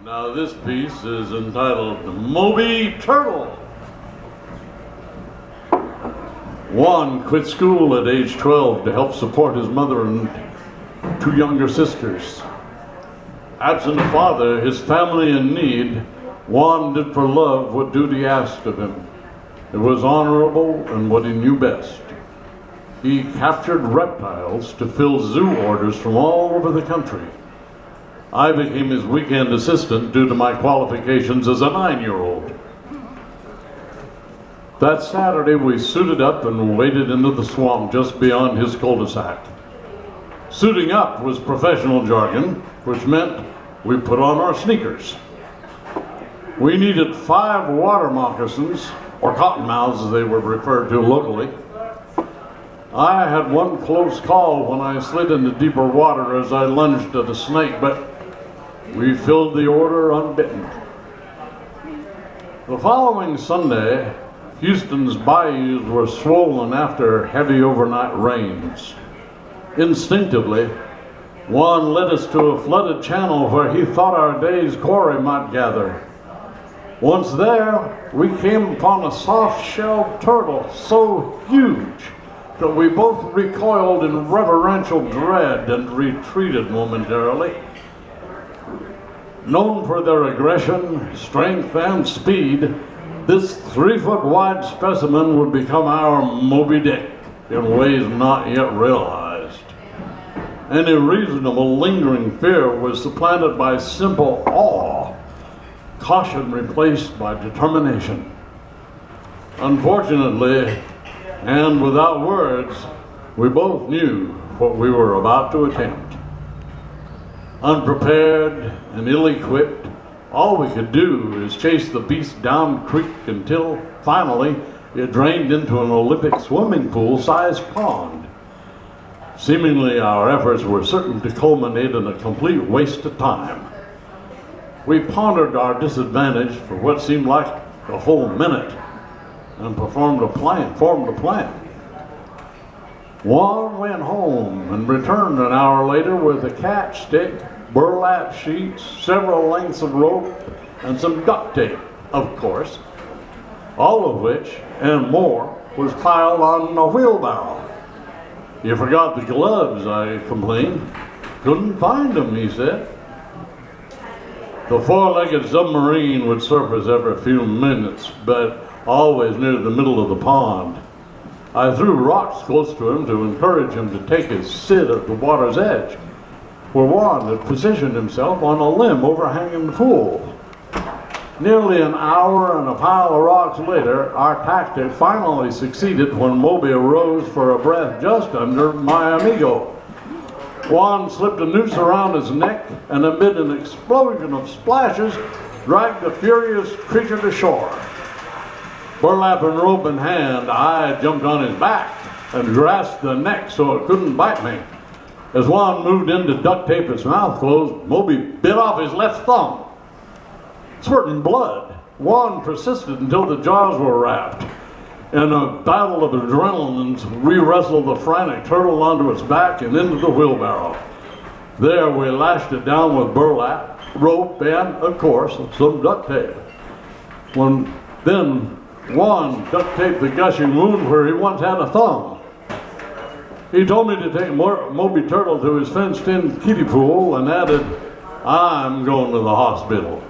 Now this piece is entitled Moby Turtle. Juan quit school at age 12 to help support his mother and two younger sisters. Absent a father, his family in need, Juan did for love what duty asked of him. It was honorable and what he knew best. He captured reptiles to fill zoo orders from all over the country. I became his weekend assistant due to my qualifications as a 9-year-old. That Saturday, we suited up and waded into the swamp just beyond his cul-de-sac. Suiting up was professional jargon, which meant we put on our sneakers. We needed 5 water moccasins, or cottonmouths as they were referred to locally. I had one close call when I slid into deeper water as I lunged at a snake, but we filled the order unbitten. The following Sunday, Houston's bayous were swollen after heavy overnight rains. Instinctively, Juan led us to a flooded channel where he thought our day's quarry might gather. Once there, we came upon a soft-shelled turtle so huge that we both recoiled in reverential dread and retreated momentarily. Known for their aggression, strength, and speed, this 3-foot wide specimen would become our Moby Dick in ways not yet realized. Any reasonable lingering fear was supplanted by simple awe, caution replaced by determination. Unfortunately, and without words, we both knew what we were about to attempt. Unprepared and ill-equipped, all we could do is chase the beast down creek until, finally, it drained into an Olympic swimming pool-sized pond. Seemingly, our efforts were certain to culminate in a complete waste of time. We pondered our disadvantage for what seemed like a full minute and formed a plan. Juan went home and returned an hour later with a catch stick, burlap sheets, several lengths of rope, and some duct tape, of course, all of which, and more, was piled on a wheelbarrow. "You forgot the gloves," I complained. "Couldn't find them," he said. The 4-legged submarine would surface every few minutes, but always near the middle of the pond. I threw rocks close to him to encourage him to take his sit at the water's edge, where Juan had positioned himself on a limb overhanging the pool. Nearly an hour and a pile of rocks later, our tactic finally succeeded when Moby arose for a breath just under my amigo. Juan slipped a noose around his neck and amid an explosion of splashes, dragged the furious creature to shore. Burlap and rope in hand, I jumped on his back and grasped the neck so it couldn't bite me. As Juan moved in to duct tape his mouth closed, Moby bit off his left thumb. Spurting blood, Juan persisted until the jaws were wrapped. In a battle of adrenaline, we wrestled the frantic turtle onto its back and into the wheelbarrow. There we lashed it down with burlap, rope, and, of course, some duct tape. Then Juan duct taped the gushing wound where he once had a thumb. He told me to take Moby Turtle to his fenced-in kiddie pool and added, "I'm going to the hospital."